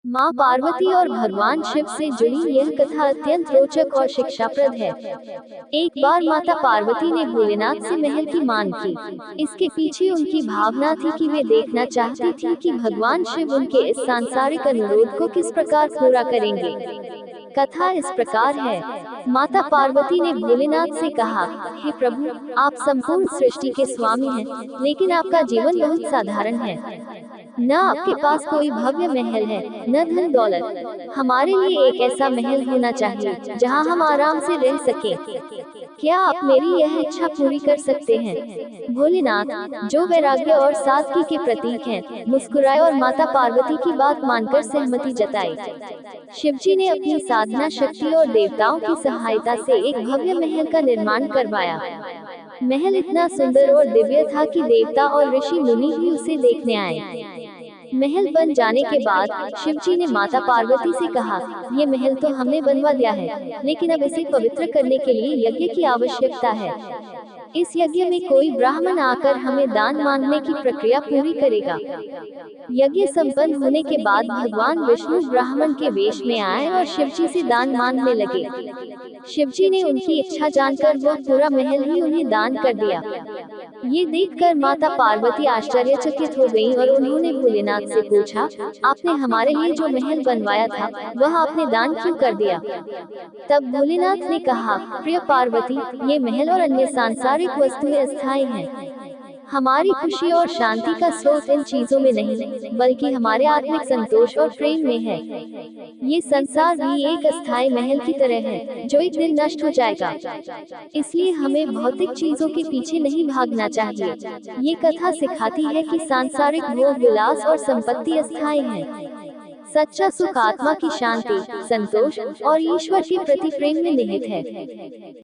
माँ पार्वती और भगवान शिव से जुड़ी यह कथा अत्यंत रोचक और शिक्षाप्रद है। एक बार माता पार्वती ने भोलेनाथ से महल की मांग की। इसके पीछे उनकी भावना थी कि वे देखना चाहती थी कि भगवान शिव उनके इस सांसारिक अनुरोध को किस प्रकार पूरा करेंगे। कथा इस प्रकार है। माता पार्वती ने भोलेनाथ से कहा, हे प्रभु, आप संपूर्ण सृष्टि के स्वामी हैं, लेकिन आपका जीवन बहुत साधारण है। न आपके पास कोई भव्य महल है, न धन दौलत। हमारे लिए एक ऐसा महल होना चाहिए जहां हम आराम से रह सकें। क्या आप मेरी यह इच्छा पूरी कर सकते हैं? भोलेनाथ, जो वैराग्य और सादगी के प्रतीक हैं, मुस्कुराए और माता पार्वती की बात मानकर सहमति जताई। शिवजी ने अपनी साधना शक्ति और देवताओं की सहायता से एक भव्य महल का निर्माण करवाया। महल इतना सुंदर और दिव्य था कि देवता और ऋषि मुनि भी उसे देखने आए। महल बन जाने के बाद शिवजी ने माता पार्वती से कहा, ये महल तो हमने बनवा दिया है, लेकिन अब इसे पवित्र करने के लिए यज्ञ की आवश्यकता है। इस यज्ञ में कोई ब्राह्मण आकर हमें दान मांगने की प्रक्रिया पूरी करेगा। यज्ञ संपन्न होने के बाद भगवान विष्णु ब्राह्मण के वेश में आए और शिवजी से दान मांगने लगे। शिवजी ने उनकी इच्छा जानकर वह पूरा महल ही उन्हें दान कर दिया। ये देखकर माता पार्वती आश्चर्यचकित हो गईं और उन्होंने भोलेनाथ से पूछा, आपने हमारे लिए जो महल बनवाया था, वह आपने दान क्यों कर दिया? तब भोलेनाथ ने कहा, प्रिय पार्वती, ये महल और अन्य सांसारिक वस्तुएं अस्थायी हैं। हमारी खुशी और शांति का स्रोत इन चीजों में नहीं, बल्कि हमारे आत्मिक संतोष और प्रेम में है। ये संसार भी एक अस्थायी महल की तरह है, जो एक दिन नष्ट हो जाएगा। इसलिए हमें भौतिक चीजों के पीछे नहीं भागना चाहिए। ये कथा सिखाती है कि सांसारिक भोग विलास और संपत्ति अस्थायी है। सच्चा सुख आत्मा की शांति, संतोष और ईश्वर के प्रति प्रेम में निहित है।